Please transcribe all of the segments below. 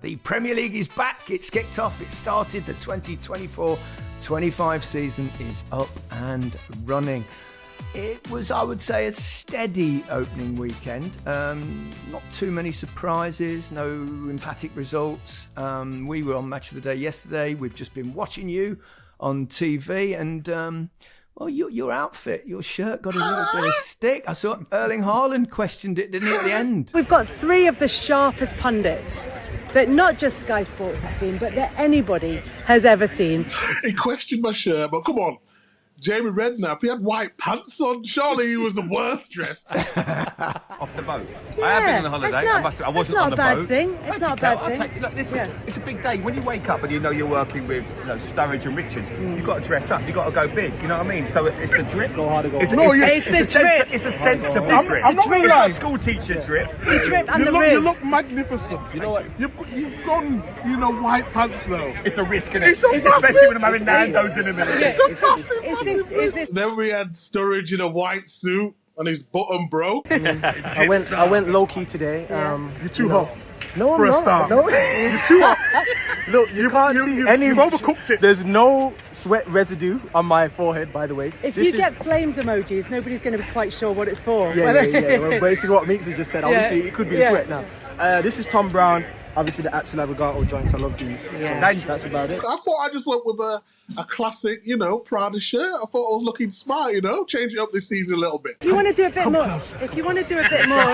The Premier League is back. It's kicked off. It started. The 2024-25 season is up and running. It was, I would say, a steady opening weekend. Not too many surprises, no emphatic results. We were on Match of the Day yesterday. We've just been watching you on TV and... well, your outfit, your shirt got a little bit of stick. I saw Erling Haaland questioned it, didn't he, at the end? We've got three of the sharpest pundits that not just Sky Sports has seen, but that anybody has ever seen. He questioned my shirt, but come on. Jamie Redknapp, he had white pants on. Surely he was the worst dressed. Off the boat. I have been on a holiday. I wasn't on the boat. It's not a bad thing. Look, listen, it's a big day. When you wake up and you know you're working with Sturridge and Richards, you've got to dress up. You've got to go big. You know what I mean? So it's the drip. It's the drip. It's a sensible drip. I'm not It's lying. not school teacher drip. The drip and the You wrist. look magnificent. You know what? You've gone, white pants though. It's a risk, isn't it? It's a Especially when I'm having Nando's in a minute. Is this Then we had Sturridge in a white suit and his button broke. I went low key today. You're too hot. No, For I'm a not. start. No. You're too hot. Look, you can't see any. You've overcooked it. There's no sweat residue on my forehead, by the way. If you get flames emojis, nobody's going to be quite sure what it's for. Yeah. Well, basically what Meeks just said. Obviously, it could be the sweat now. This is Tom Brown. Obviously, the Axel Avogato joints. I love these. Yeah. So that's about it. I thought I just went with a classic, Prada shirt. I thought I was looking smart, change it up this season a little bit. If you want to do a bit more, if you want to do a bit more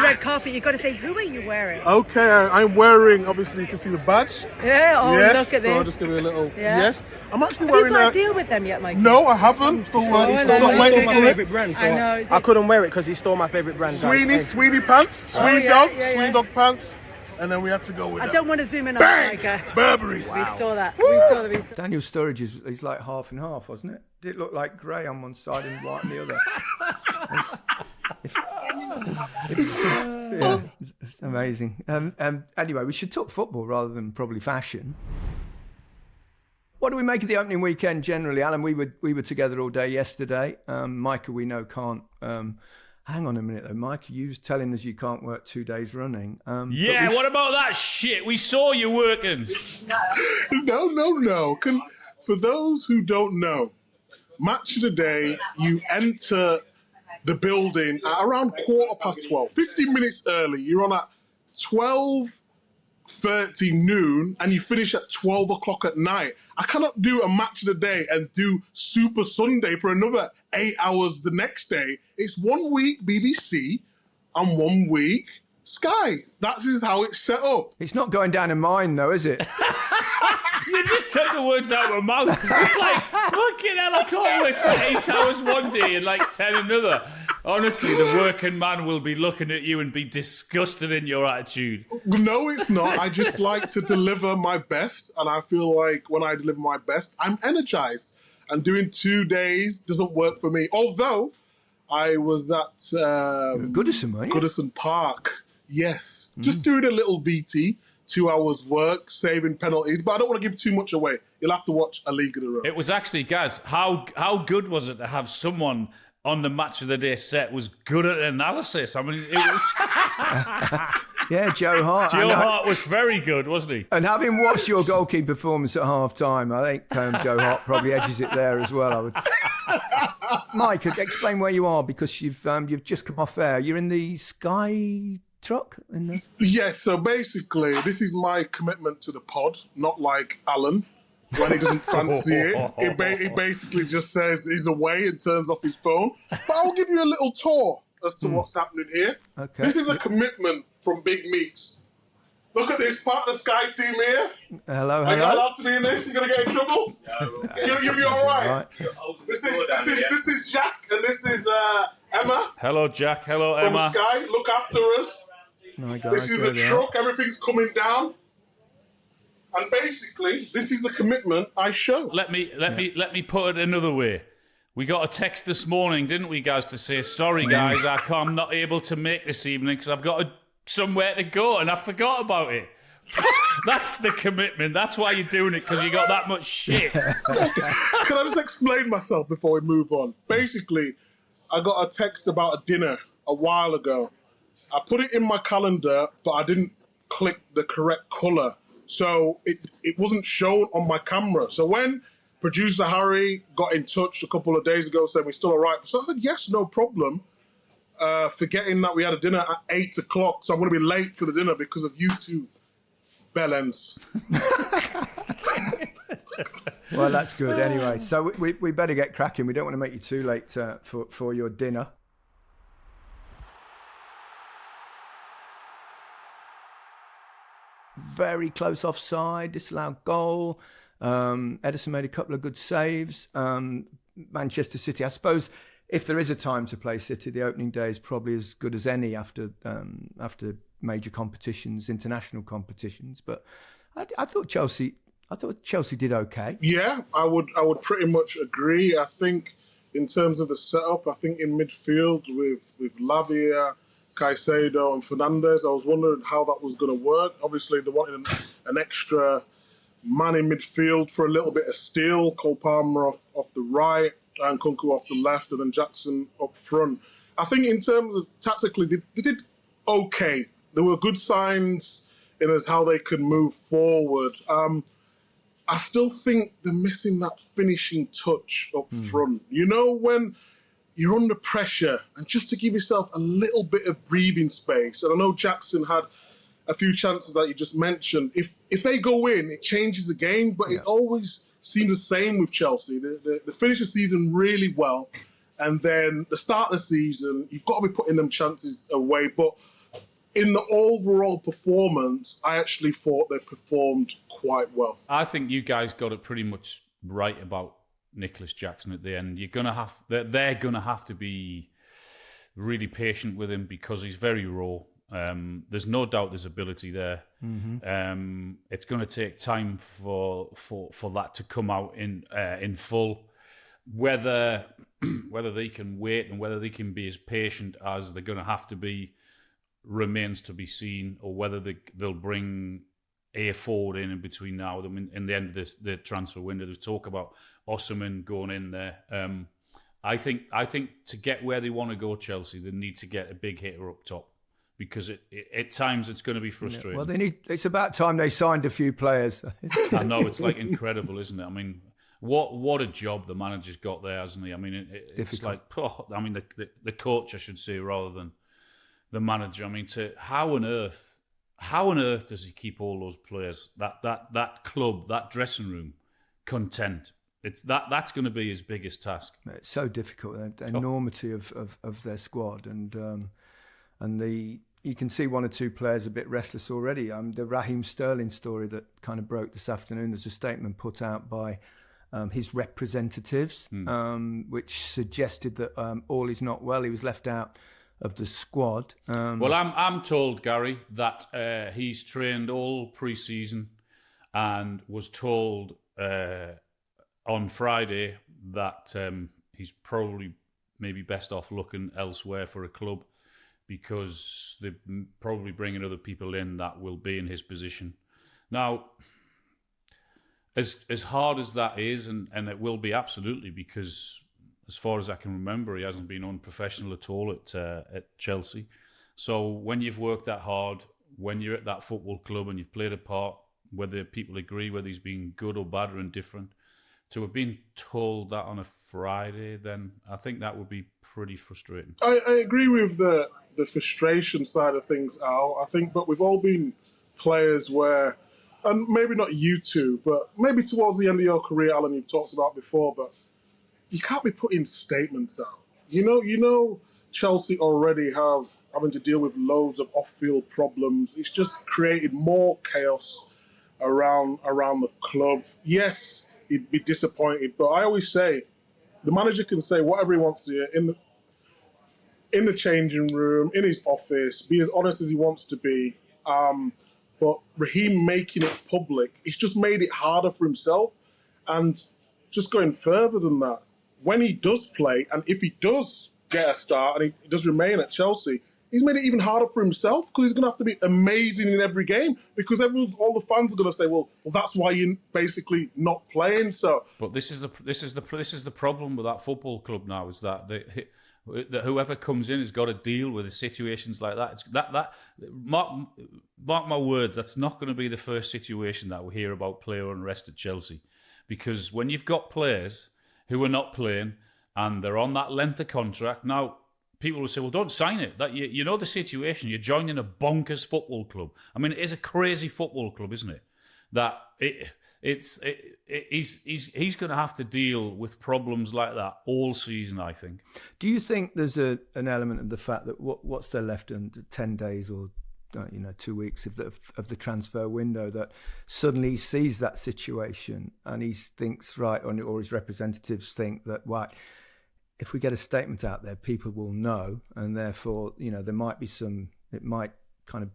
red carpet, you've got to say, who are you wearing? Okay, I'm wearing, obviously you can see the badge. Yeah, yes, look at so I'll this. just give it a little, Yeah. yes. I'm actually Have you wearing got a deal with them yet, Mike? No, I haven't. Still waiting He for stole my it. favourite brand. So I know. I couldn't wear it because he stole my favourite brand. Sweeney pants, Sweeney yeah. dog pants. And then we had to go with I don't want to zoom in on Bang! Micah. Burberry's. We saw that. We saw the Daniel Sturridge is like half and half, wasn't it? Did it look like grey on one side and white on the other? It's amazing. Anyway, we should talk football rather than probably fashion. What do we make of the opening weekend generally, Alan? We were together all day yesterday. Micah, we know can't. Hang on a minute though, Micah. You was telling us you can't work 2 days running. What about that shit? We saw you working. No. For those who don't know, Match of the Day, you enter the building at around 12:15, 15 minutes early. You're on at 12:30 noon, and you finish at 12 o'clock at night. I cannot do a Match of the Day and do Super Sunday for another 8 hours the next day. It's 1 week BBC and 1 week Sky. That is how it's set up. It's not going down in mine though, is it? You just took the words out of my mouth. It's like, fucking hell, I can't work for 8 hours one day and like 10 another. Honestly, the working man will be looking at you and be disgusted in your attitude. No, it's not. I just like to deliver my best, and I feel like when I deliver my best, I'm energized. And doing 2 days doesn't work for me. Although I was at Goodison, weren't you? Goodison Park. Yes, just doing a little VT. 2 hours work, saving penalties, but I don't want to give too much away. You'll have to watch a league of their own. It was actually, guys, how good was it to have someone on the Match of the Day set was good at analysis? I mean, it was... Yeah, Joe Hart. Joe Hart was very good, wasn't he? And having watched your goalkeeping performance at half-time, I think Joe Hart probably edges it there as well. I would. Mike, explain where you are, because you've just come off air. You're in the Sky truck? Yes, so basically, this is my commitment to the pod, not like Alan. When he doesn't fancy it, he basically just says he's away and turns off his phone. But I'll give you a little tour as to what's happening here. Okay. This is a commitment from Big Meats. Look at this part of the Sky team here. Hello. Are you allowed to be in this? You're going to get in trouble? No. You'll be all right. Right. This is Jack and this is Emma. Hello, Jack. Hello, From Emma. Sky. Look after us. No, guys, This is a truck. Everything's coming down. And basically, this is the commitment I show. Let me put it another way. We got a text this morning, didn't we, guys, to say, sorry, guys, I'm not able to make this evening because I've got somewhere to go and I forgot about it. That's the commitment. That's why you're doing it, because you got that much shit. Can I just explain myself before we move on? Basically, I got a text about a dinner a while ago. I put it in my calendar, but I didn't clicked the correct colour. So it wasn't shown on my camera. So when producer Harry got in touch a couple of days ago saying we're still all right, so I said, yes, no problem. Forgetting that we had a dinner at 8 o'clock, so I'm going to be late for the dinner because of you two bellends. Well, that's good anyway. So we better get cracking. We don't want to make you too late for your dinner. Very close offside, disallowed goal. Edison made a couple of good saves. Manchester City, I suppose, if there is a time to play City, the opening day is probably as good as any after major competitions, international competitions. But I thought Chelsea did okay. Yeah, I would pretty much agree. I think in terms of the setup, I think in midfield with Lavia, Caicedo and Fernandes, I was wondering how that was going to work. Obviously, they wanted an extra man in midfield for a little bit of steel. Cole Palmer off the right and Kunku off the left, and then Jackson up front. I think in terms of tactically, they did okay. There were good signs in as how they could move forward. I still think they're missing that finishing touch up front. You know, when you're under pressure, and just to give yourself a little bit of breathing space. And I know Jackson had a few chances that you just mentioned. If they go in, it changes the game, but it always seems the same with Chelsea. They finish the season really well, and then the start of the season, you've got to be putting them chances away. But in the overall performance, I actually thought they performed quite well. I think you guys got it pretty much right about Nicholas Jackson at the end. They're gonna have to be really patient with him because he's very raw. There's no doubt there's ability there. It's going to take time for that to come out in full. Whether they can wait and whether they can be as patient as they're going to have to be remains to be seen, or whether they'll bring a forward in between now and in the end of the transfer window. There's talk about Osimhen going in there. I think to get where they want to go, Chelsea, they need to get a big hitter up top, because at times it's going to be frustrating. Well, it's about time they signed a few players. I know, it's like incredible, isn't it? I mean, what a job the manager's got there, hasn't he? I mean, it's like, the coach, I should say, rather than the manager. I mean, how on earth does he keep all those players, that club, that dressing room, content? That's going to be his biggest task. It's so difficult, the enormity of their squad, and you can see one or two players a bit restless already. The Raheem Sterling story that kind of broke this afternoon, there's a statement put out by his representatives, which suggested that all is not well. He was left out of the squad. Well, I'm told, Gary, that he's trained all pre-season and was told on Friday that he's probably maybe best off looking elsewhere for a club, because they're probably bringing other people in that will be in his position. Now, as hard as that is, and it will be absolutely, because as far as I can remember, he hasn't been unprofessional at all at Chelsea. So when you've worked that hard, when you're at that football club and you've played a part, whether people agree whether he's been good or bad or indifferent, to have been told that on a Friday, then I think that would be pretty frustrating. I agree with the frustration side of things, Al. I think, but we've all been players where, and maybe not you two, but maybe towards the end of your career, Alan, you've talked about before, but you can't be putting statements out. You know, Chelsea already having to deal with loads of off-field problems. It's just created more chaos around the club. Yes, he'd be disappointed, but I always say the manager can say whatever he wants to in the changing room, in his office, be as honest as he wants to be. But Raheem making it public, it's just made it harder for himself. And just going further than that, when he does play, and if he does get a start and he does remain at Chelsea, he's made it even harder for himself, because he's going to have to be amazing in every game, because all the fans are going to say, well, that's why you're basically not playing. So, but this is the problem with that football club now, is that that whoever comes in has got to deal with situations like that. Mark my words, that's not going to be the first situation that we hear about player unrest at Chelsea, because when you've got players who are not playing and they're on that length of contract now. People will say, well, don't sign it. That you know the situation. You're joining a bonkers football club. I mean, it is a crazy football club, isn't it? That he's going to have to deal with problems like that all season, I think. Do you think there's an element of the fact that what's there left in 10 days or 2 weeks of the transfer window, that suddenly he sees that situation and he thinks, right, or his representatives think that, right, if we get a statement out there, people will know, and therefore, there might be it might kind of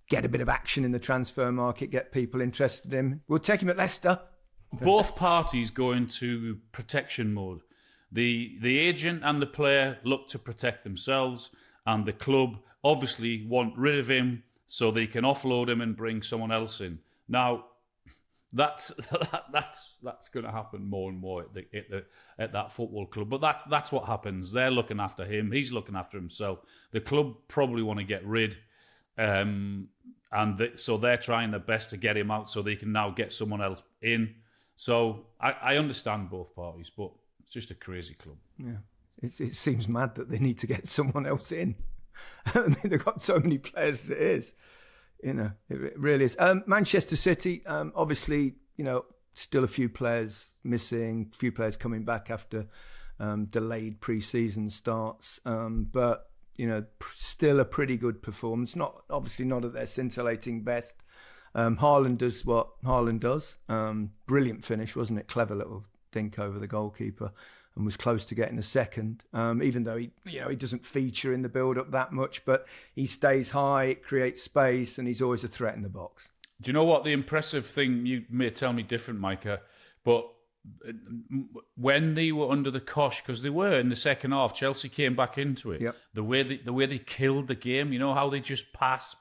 get a bit of action in the transfer market, get people interested in him. We'll take him at Leicester. Both parties go into protection mode. The agent and the player look to protect themselves, and the club obviously want rid of him so they can offload him and bring someone else in. Now, that's going to happen more and more at that football club. But that's what happens. They're looking after him. He's looking after himself. The club probably want to get rid, so they're trying their best to get him out so they can now get someone else in. So I understand both parties, but it's just a crazy club. Yeah, it seems mad that they need to get someone else in. I mean, they've got so many players as it is. It really is. Manchester City, obviously, still a few players missing, a few players coming back after delayed pre-season starts. But, still a pretty good performance. Obviously not at their scintillating best. Haaland does what Haaland does. Brilliant finish, wasn't it? Clever little dink over the goalkeeper. And was close to getting a second, even though he doesn't feature in the build-up that much, but he stays high, it creates space, and he's always a threat in the box. Do you know what the impressive thing, you may tell me different, Micah, but when they were under the cosh, because they were in the second half, Chelsea came back into it. Yep. The way they killed the game, how they just pass,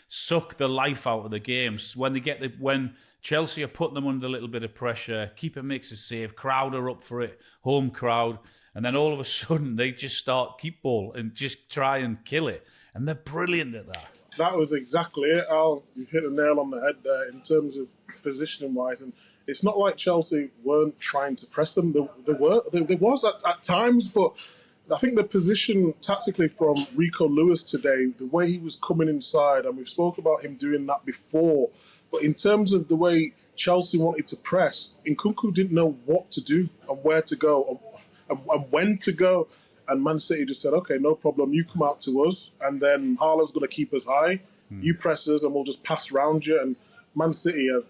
suck the life out of the games. When Chelsea are putting them under a little bit of pressure, keeper makes a save, crowd are up for it, home crowd, and then all of a sudden they just start keep ball and just try and kill it, and they're brilliant at that. That was exactly it, Al. You've hit the nail on the head there in terms of positioning wise, and it's not like Chelsea weren't trying to press them. There was at times, but I think the position tactically from Rico Lewis today, the way he was coming inside, and we've spoken about him doing that before, but in terms of the way Chelsea wanted to press, Nkunku didn't know what to do and where to go and when to go. And Man City just said, okay, no problem, you come out to us, and then Haaland's going to keep us high. You press us, and we'll just pass around you. And Man City are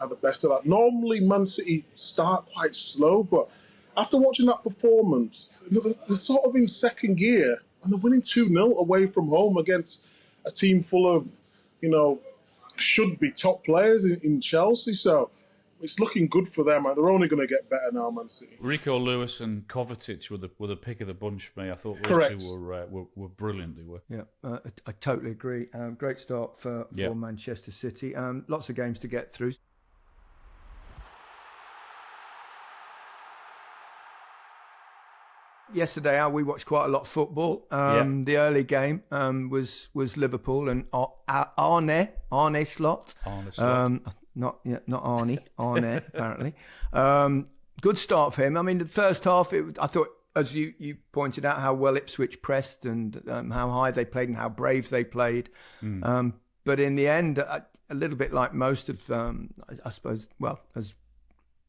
the best of that. Normally, Man City start quite slow, but after watching that performance, they're sort of in second gear, and they're winning 2-0 away from home against a team full of, should be top players in Chelsea. So it's looking good for them. They're only going to get better now, Man City. Rico Lewis and Kovacic were the pick of the bunch for me. I thought those Correct. two were brilliant. They were. Yeah, I totally agree. Great start for Manchester City. Lots of games to get through. Yesterday, we watched quite a lot of football. The early game was Liverpool and Arne Slot. Arne Slot. Not Arnie, Arne, apparently. Good start for him. I mean, the first half, I thought, as you pointed out, how well Ipswich pressed and how high they played and how brave they played. But in the end, a little bit like most of, I suppose, as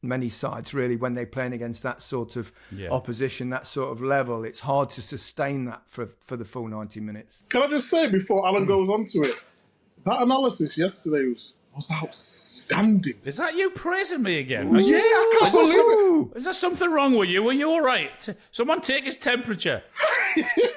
many sides really, when they're playing against that sort of opposition, that sort of level, it's hard to sustain that for the full 90 minutes. Can I just say, before Alan goes on to it, that analysis yesterday was outstanding. Is that you praising me again? Yeah, I can't believe it. Is there something wrong with you? Are you all right? Someone take his temperature.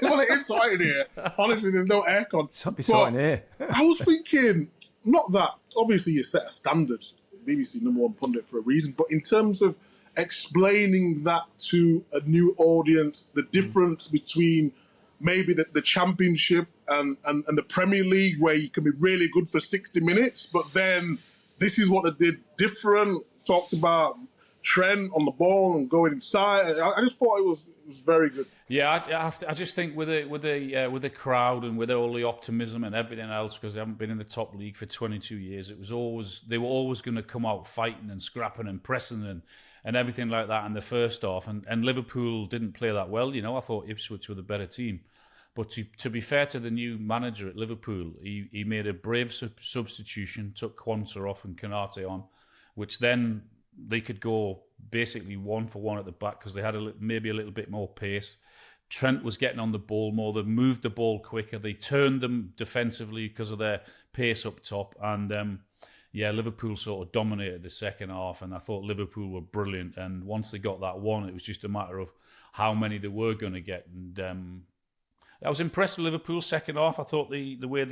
Well, it is hot in here. Honestly, there's no aircon. It's hot in here. I was thinking, not that, obviously you set a standard, BBC #1 pundit for a reason, but in terms of explaining that to a new audience, the difference between maybe the Championship and the Premier League, where you can be really good for 60 minutes, but then this is what they did different. Talked about Trent on the ball and going inside. I just thought it was very good. Yeah, I just think with the crowd and with all the optimism and everything else, because they haven't been in the top league for 22 years, they were always going to come out fighting and scrapping and pressing and everything like that in the first half. And Liverpool didn't play that well. I thought Ipswich were the better team. But to be fair to the new manager at Liverpool, he made a brave substitution, took Quansah off and Konate on, which then they could go basically 1-for-1 at the back because they had maybe a little bit more pace. Trent was getting on the ball more. They moved the ball quicker. They turned them defensively because of their pace up top. And Liverpool sort of dominated the second half. And I thought Liverpool were brilliant. And once they got that one, it was just a matter of how many they were going to get. And I was impressed with Liverpool's second half. I thought the way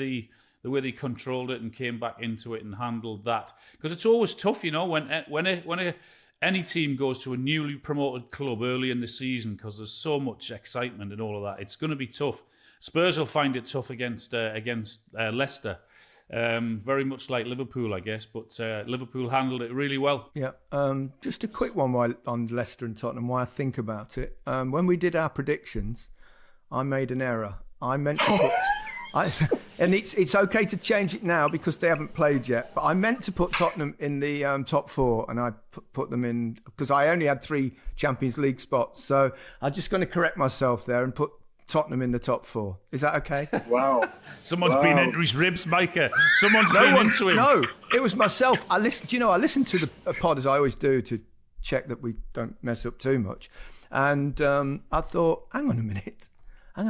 they controlled it and came back into it and handled that, because it's always tough, when any team goes to a newly promoted club early in the season, because there's so much excitement and all of that. It's going to be tough. Spurs will find it tough against Leicester, very much like Liverpool, I guess. But Liverpool handled it really well. Yeah. Just a quick one on Leicester and Tottenham. Why I think about it. When we did our predictions, I made an error. I meant to put. And it's okay to change it now because they haven't played yet. But I meant to put Tottenham in the top four, and I put them in because I only had 3 Champions League spots. So I'm just going to correct myself there and put Tottenham in the top 4. Is that okay? Wow. Someone's been into his ribs, Micah. Someone's been into him. No, it was myself. I listened to the pod as I always do to check that we don't mess up too much. And I thought, hang on a minute. I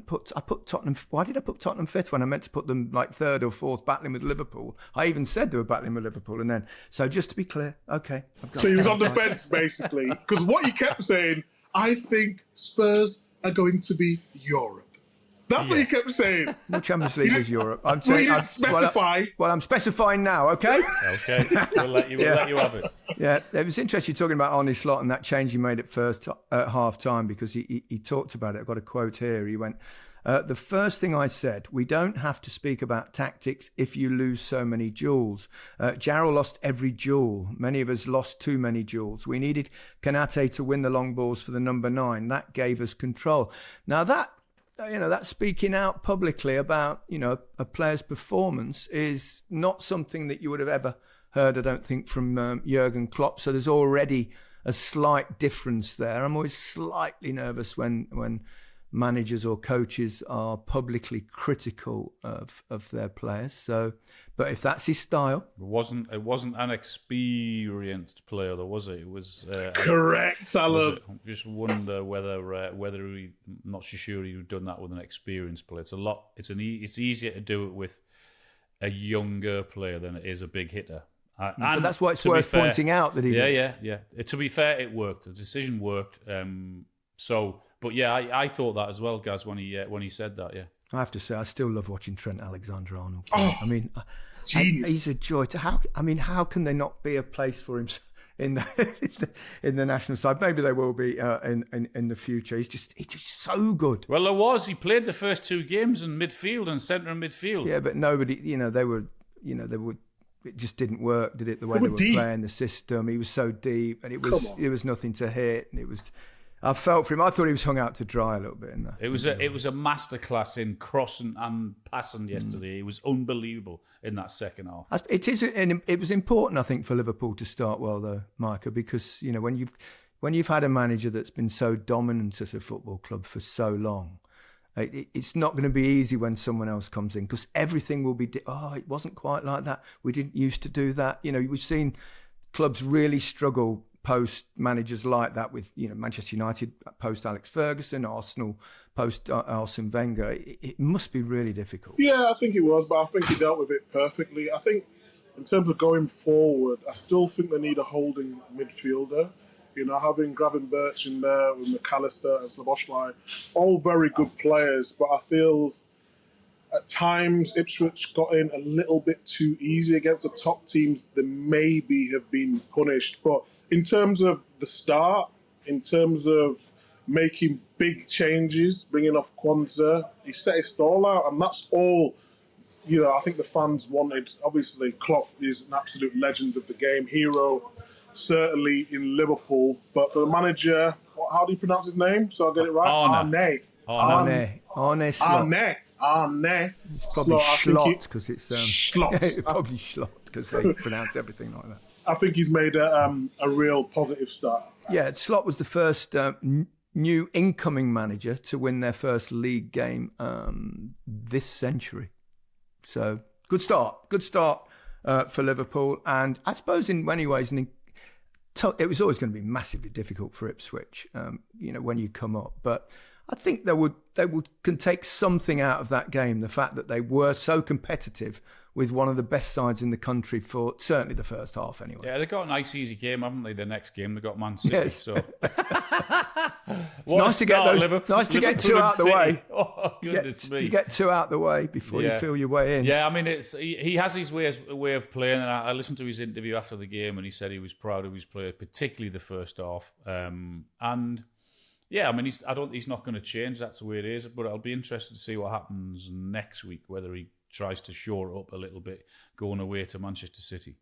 put Tottenham. Why did I put Tottenham 5th when I meant to put them like 3rd or 4th battling with Liverpool? I even said they were battling with Liverpool. And then, so just to be clear, okay. So he was on the fence, basically. Because what he kept saying, I think Spurs are going to be Europe. That's what he kept saying. No, Champions League is Europe. I'm saying. Specify. Well, I'm specifying now, okay? Okay, we'll let you have it. Yeah, it was interesting talking about Arne Slot and that change he made at half time, because he talked about it. I've got a quote here. He went, the first thing I said, we don't have to speak about tactics if you lose so many duels. Jarrell lost every duel. Many of us lost too many duels. We needed Konate to win the long balls for the number 9. That gave us control. Now that speaking out publicly about, a player's performance is not something that you would have ever heard, I don't think, from Jurgen Klopp. So there's already a slight difference there. I'm always slightly nervous when managers or coaches are publicly critical of their players. So, but if that's his style, it wasn't an experienced player, though, was it? It was correct, Alan. I just wonder whether he, not so sure he would have done that with an experienced player. It's easier to do it with a younger player than it is a big hitter. But that's why it's worth pointing out that he did. Yeah. To be fair, it worked. The decision worked. But yeah, I thought that as well, Gaz, when he said that. Yeah, I have to say, I still love watching Trent Alexander-Arnold. Oh, I mean, he's a joy. How can there not be a place for him in the national side? Maybe there will be in the future. He's just so good. Well, there was. He played the first 2 games in midfield and centre and midfield. Yeah, but nobody. They were. It just didn't work, did it? The way they were playing the system. He was so deep, and it was nothing to hit, and it was. I felt for him. I thought he was hung out to dry a little bit in there. It was a masterclass in crossing and passing yesterday. It was unbelievable in that second half. It was important, I think, for Liverpool to start well, though, Micah, because when you've had a manager that's been so dominant at a football club for so long, it's not going to be easy when someone else comes in, because everything will be. It wasn't quite like that. We didn't used to do that. We've seen clubs really struggle post managers like that with, Manchester United post Alex Ferguson, Arsenal post Arsene Wenger. It must be really difficult. Yeah, I think it was, but I think he dealt with it perfectly. I think in terms of going forward, I still think they need a holding midfielder. Having Gravenberch in there with McAllister and Szoboszlai, all very good players, but I feel at times Ipswich got in a little bit too easy against the top teams. They maybe have been punished, but in terms of the start, in terms of making big changes, bringing off Quansah, he set his stall out, and that's all, I think the fans wanted. Obviously, Klopp is an absolute legend of the game, hero certainly in Liverpool. But for the manager, how do you pronounce his name? So I'll get it right. Arne Slot. Arne. It's probably Slot because it's Slot. probably Slot because they pronounce everything like that. I think he's made a real positive start. Yeah, Slot was the first new incoming manager to win their first league game this century. So good start for Liverpool. And I suppose in many ways, it was always going to be massively difficult for Ipswich, when you come up. But I think they can take something out of that game. The fact that they were so competitive with one of the best sides in the country for certainly the first half anyway. Yeah, they got a nice easy game, haven't they? The next game they got Man City. Yes. So it's nice to get two out the way. Oh goodness me! You get two out the way before you feel your way in. Yeah, I mean he has his way of playing, and I listened to his interview after the game, and he said he was proud of his play, particularly the first half. And yeah, I mean he's not going to change. That's the way it is. But I'll be interested to see what happens next week, whether he tries to shore it up a little bit going away to Manchester City.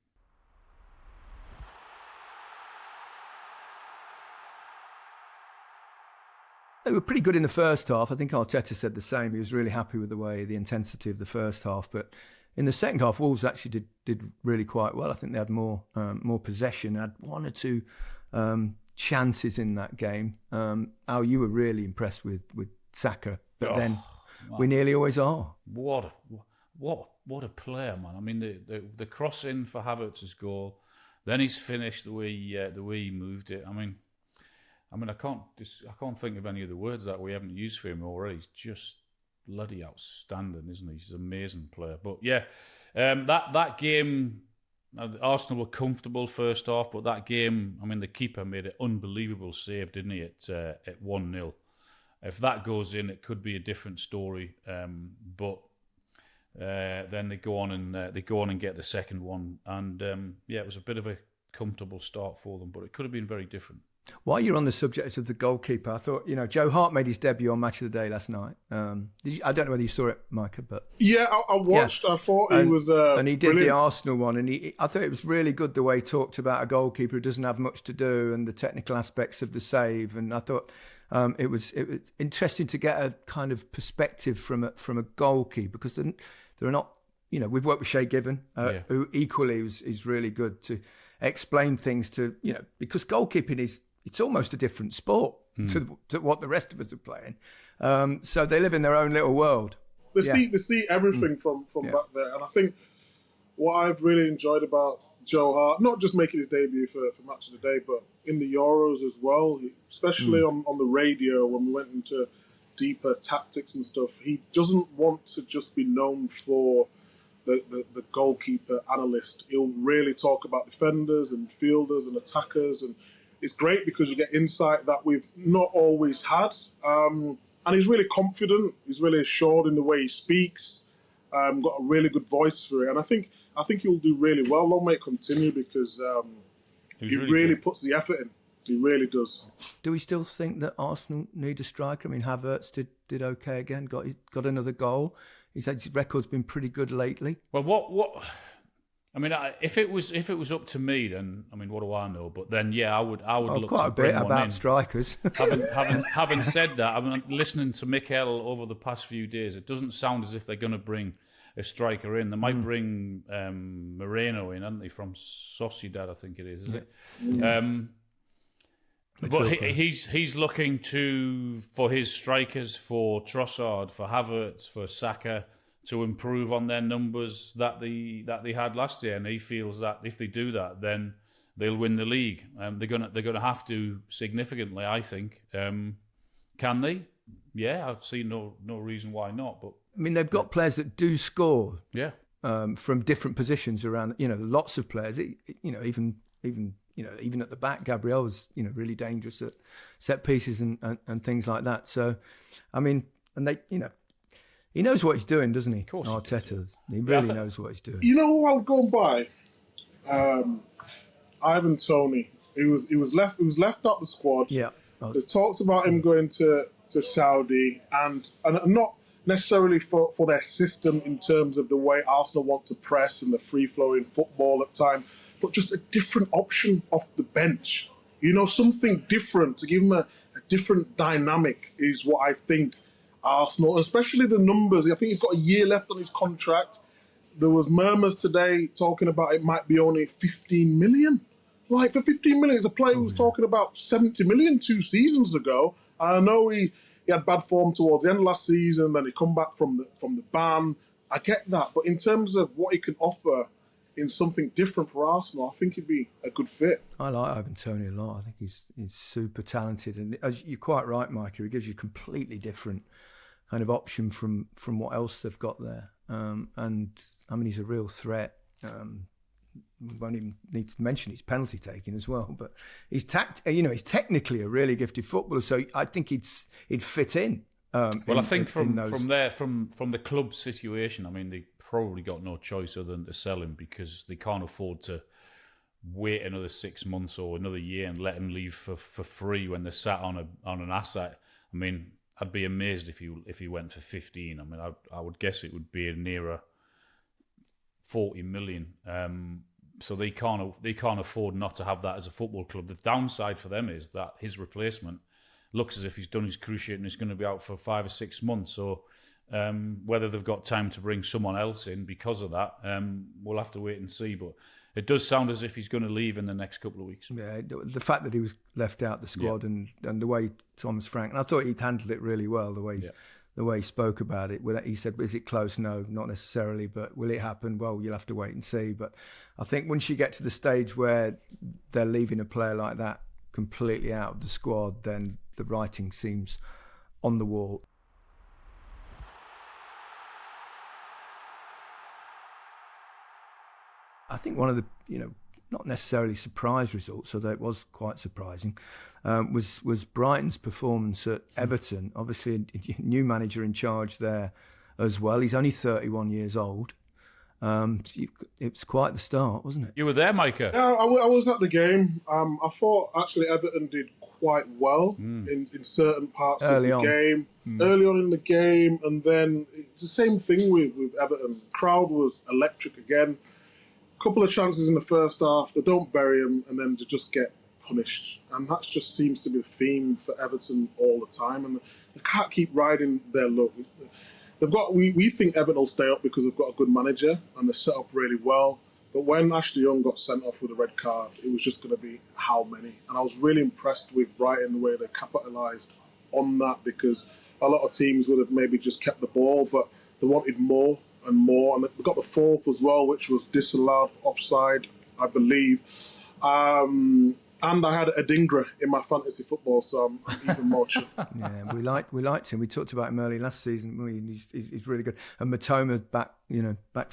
They were pretty good in the first half. I think Arteta said the same. He was really happy with the intensity of the first half. But in the second half, Wolves actually did really quite well. I think they had more possession, had one or two chances in that game. Al, you were really impressed with Saka, but then we nearly always are. What a player, man! I mean, the cross in for Havertz's goal, then he's finished the way he moved it. I mean, I can't think of any of the words that we haven't used for him already. He's just bloody outstanding, isn't he? He's an amazing player. But yeah, that game, Arsenal were comfortable first half, but that game, I mean, the keeper made an unbelievable save, didn't he? At 1-0. If that goes in, it could be a different story. But then they go on and get the second one, and it was a bit of a comfortable start for them, but it could have been very different. While you're on the subject of the goalkeeper, I thought, Joe Hart made his debut on Match of the Day last night. I don't know whether you saw it, Micah, but yeah, I watched. Yeah. I thought he was and he did brilliant. The Arsenal one, and I thought it was really good the way he talked about a goalkeeper who doesn't have much to do and the technical aspects of the save. And I thought it was interesting to get a kind of perspective from a goalkeeper, because there are not, we've worked with Shay Given, who equally is really good to explain things to, because goalkeeping it's almost a different sport to what the rest of us are playing. So they live in their own little world. They see everything from back there. And I think what I've really enjoyed about Joe Hart, not just making his debut for Match of the Day, but in the Euros as well, especially on the radio when we went into deeper tactics and stuff, he doesn't want to just be known for the goalkeeper analyst. He'll really talk about defenders and fielders and attackers, and it's great because you get insight that we've not always had. And he's really confident. He's really assured in the way he speaks. Got a really good voice for it. And I think he'll do really well. Long may it continue, because he really puts the effort in. He really does. Do we still think that Arsenal need a striker? I mean, Havertz did okay again. Got another goal. His record's been pretty good lately. Well, what? I mean, if it was up to me, then I mean, what do I know? But then, I would look quite to a bit bring one about in. Strikers. having said that, I mean, listening to Micah over the past few days, it doesn't sound as if they're going to bring a striker in. They might bring Moreno in, aren't they, from Sociedad? I think it is it? Yeah. But he's looking for his strikers, for Trossard, for Havertz, for Saka, to improve on their numbers that they had last year, and he feels that if they do that, then they'll win the league. They're gonna have to significantly, I think. Can they? Yeah, I see no reason why not. But I mean, they've got players that do score. Yeah. From different positions around. Lots of players. Even at the back, Gabriel was really dangerous at set pieces and things like that. So, I mean, and they he knows what he's doing, doesn't he? Of course. Arteta. He really knows what he's doing. You know who I've gone by? Ivan Toney. He was left out the squad. Yeah. There's talks about him going to Saudi, and not necessarily for their system in terms of the way Arsenal want to press and the free flowing football at time, but just a different option off the bench. Something different to give him a different dynamic is what I think Arsenal, especially the numbers. I think he's got a year left on his contract. There was murmurs today talking about it might be only 15 million. Like, for 15 million, it's a player who was talking about 70 million 2 seasons ago. I know he had bad form towards the end of last season, then he come back from the ban. I get that, but in terms of what he can offer in something different for Arsenal, I think he'd be a good fit. I like Ivan Toney a lot. I think he's super talented, and as you're quite right, Micah, he gives you a completely different kind of option from what else they've got there. And I mean, he's a real threat. We won't even need to mention his penalty taking as well, but he's he's technically a really gifted footballer, so I think he'd fit in. I think from the club situation, I mean, they probably got no choice other than to sell him, because they can't afford to wait another 6 months or another year and let him leave for free when they're sat on an asset. I mean, I'd be amazed if he went for 15. I mean, I would guess it would be nearer 40 million. So they can't afford not to have that as a football club. The downside for them is that his replacement looks as if he's done his cruciate and he's going to be out for 5 or 6 months. So whether they've got time to bring someone else in because of that, we'll have to wait and see. But it does sound as if he's going to leave in the next couple of weeks. Yeah, the fact that he was left out the squad and the way Thomas Frank, and I thought he'd handled it really well, the way he spoke about it. He said, is it close? No, not necessarily, but will it happen? Well, you'll have to wait and see. But I think once you get to the stage where they're leaving a player like that completely out of the squad, then the writing seems on the wall. I think one of the, not necessarily surprise results, although it was quite surprising, was Brighton's performance at Everton. Obviously, a new manager in charge there as well. He's only 31 years old. It was quite the start, wasn't it? You were there, Micah? Yeah, I was at the game. I thought actually Everton did quite well in certain parts of the game. Early on in the game, and then it's the same thing with Everton. The crowd was electric again. Couple of chances in the first half, they don't bury them, and then they just get punished. And that just seems to be the theme for Everton all the time. And they can't keep riding their luck. They've got. We think Everton will stay up because they've got a good manager and they're set up really well. But when Ashley Young got sent off with a red card, it was just going to be how many. And I was really impressed with Brighton, the way they capitalised on that, because a lot of teams would have maybe just kept the ball, but they wanted more and more, and they got the fourth as well, which was disallowed offside, I believe. And I had Adingra in my fantasy football, so I'm even more chuffed. Yeah, we liked him. We talked about him early last season. He's really good. And Matoma's back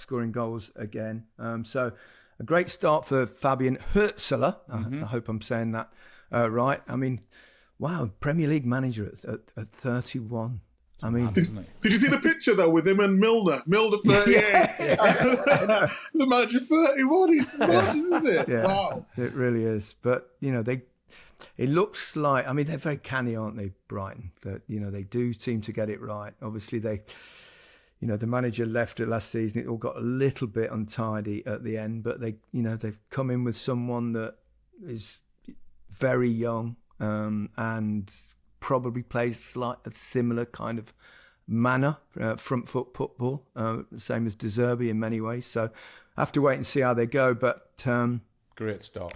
scoring goals again. So a great start for Fabian Hurzeler. I hope I'm saying that right. I mean, wow, Premier League manager at 31. I mean, did you see the picture though with him and Milner? Milner 38, the manager 31. He's mad, isn't it? Yeah, wow, it really is. But it looks like, I mean, they're very canny, aren't they, Brighton? That they do seem to get it right. Obviously, the manager left it last season. It all got a little bit untidy at the end, but they've come in with someone that is very young and probably plays a similar kind of manner, front foot football, same as De Zerbi in many ways. So I have to wait and see how they go. But great start.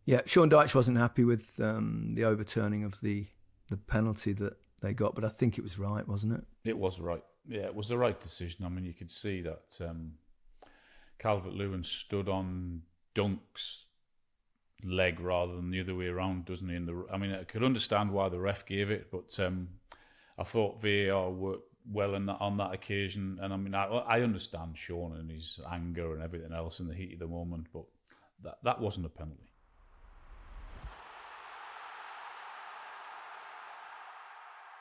Yeah, Sean Dyche wasn't happy with the overturning of the penalty that they got, but I think it was right, wasn't it? It was right. Yeah, it was the right decision. I mean, you could see that Calvert-Lewin stood on Dunk's leg rather than the other way around, doesn't he? I mean, I could understand why the ref gave it, but I thought VAR worked well on that occasion. And I mean, I understand Sean and his anger and everything else in the heat of the moment, but that wasn't a penalty.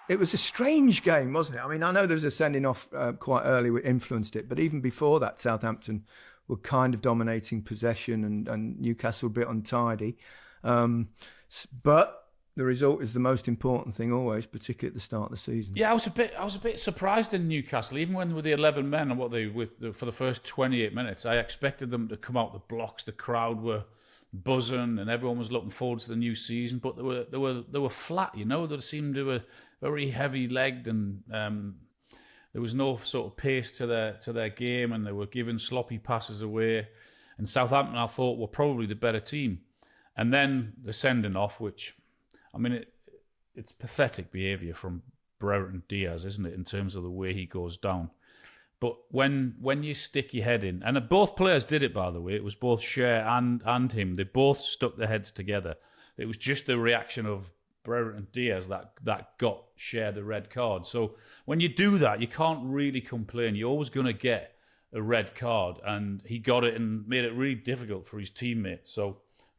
It was a strange game, wasn't it? I mean, I know there was a sending off quite early which influenced it, but even before that, Southampton were kind of dominating possession and Newcastle a bit untidy. But the result is the most important thing always, particularly at the start of the season. Yeah, I was a bit surprised in Newcastle, even when with the 11 men and for the first 28 minutes. I expected them to come out the blocks. The crowd were buzzing and everyone was looking forward to the new season, but they were flat. They seemed to be very heavy legged, and there was no sort of pace to their game, and they were giving sloppy passes away. And Southampton, I thought, were probably the better team. And then the sending off, which, I mean, it's pathetic behaviour from Brentford Diaz, isn't it, in terms of the way he goes down. But when you stick your head in, and both players did it, by the way, it was both Cher and him. They both stuck their heads together. It was just the reaction of Brentford Diaz that got Cher the red card. So when you do that, you can't really complain. You're always going to get a red card, and he got it and made it really difficult for his teammates.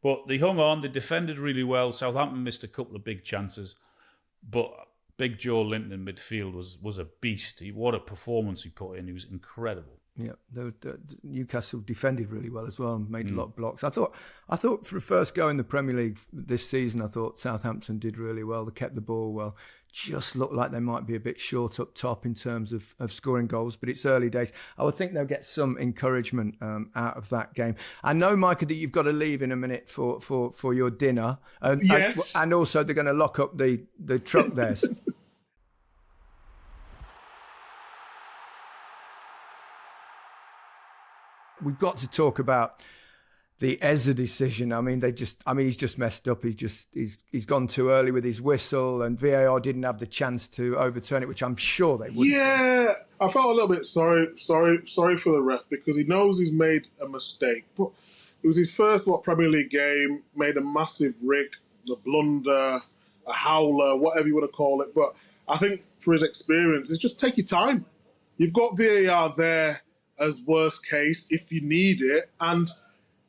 But they hung on, they defended really well. Southampton missed a couple of big chances, but Big Joe Linton in midfield was a beast. What a performance he put in. He was incredible. Yeah, Newcastle defended really well as well and made a lot of blocks. I thought for the first go in the Premier League this season, I thought Southampton did really well. They kept the ball well. Just looked like they might be a bit short up top in terms of scoring goals, but it's early days. I would think they'll get some encouragement out of that game. I know, Micah, that you've got to leave in a minute for your dinner. Yes. And also they're going to lock up the truck there. We've got to talk about the Eze decision. I mean, he's just messed up. He's gone too early with his whistle, and VAR didn't have the chance to overturn it, which I'm sure they would. Yeah, I felt a little bit sorry for the ref, because he knows he's made a mistake. But it was his first Premier League game, made a massive rig, a blunder, a howler, whatever you want to call it. But I think for his experience, it's just take your time. You've got VAR there as worst case if you need it, and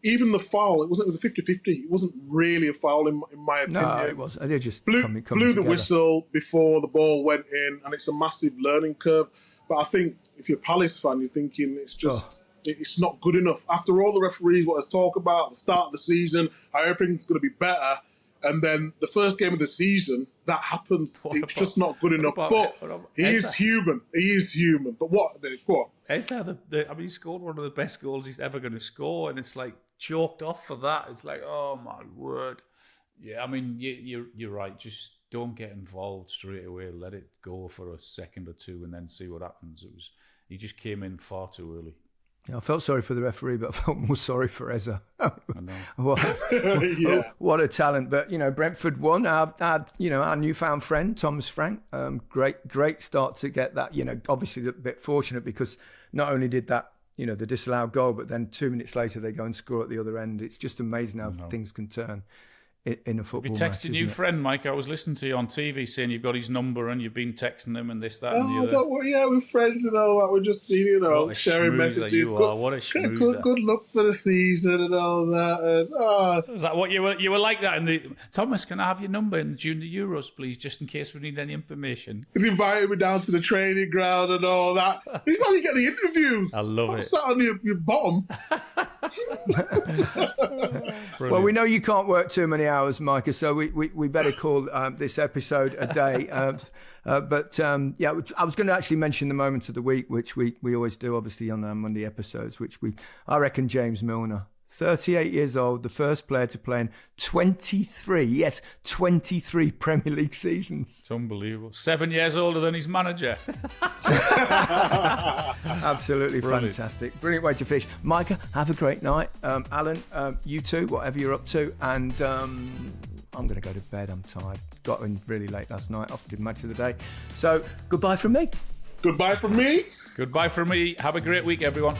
even the foul, it was a 50-50. It wasn't really a foul in my opinion. No, it wasn't. They just blew together. the whistle before the ball went in, and it's a massive learning curve. But I think if you're a Palace fan, you're thinking it's not good enough. After all the referees want to talk about at the start of the season, how everything's going to be better, and then the first game of the season, that happens. It's just not good enough. But he is human. He is human. But what? Go on. It's he scored one of the best goals he's ever going to score, and it's like chalked off for that. It's like, oh my word. Yeah, I mean, you're right. Just don't get involved straight away. Let it go for a second or two, and then see what happens. He just came in far too early. Yeah, I felt sorry for the referee, but I felt more sorry for Eze. I know. What a talent! But Brentford won. Our newfound friend Thomas Frank. Great start to get that. Obviously a bit fortunate because not only did that, the disallowed goal, but then 2 minutes later they go and score at the other end. It's just amazing how things can turn in a football match. Have you texted your friend, Mike? I was listening to you on TV saying you've got his number and you've been texting him and this, that, and the other. We're friends and all that. We're just, sharing messages. What a schmoozer. Good luck for the season and all that. Was that what you were like that in the... Thomas, can I have your number in the Junior Euros, please, just in case we need any information? He's invited me down to the training ground and all that. This is how you get the interviews. I love it. What's that on your bottom? Well, we know you can't work too many hours, Micah, so we better call this episode a day. I was going to actually mention the moment of the week, which we always do, obviously, on our Monday episodes, I reckon James Milner, 38 years old, the first player to play in 23 Premier League seasons. It's unbelievable. 7 years older than his manager. Absolutely fantastic. Brilliant way to finish. Micah, have a great night. Alan, you too, whatever you're up to. And I'm going to go to bed. I'm tired. Got in really late last night. Off did match of the day. So goodbye from me. Goodbye from me. Goodbye from me. Have a great week, everyone.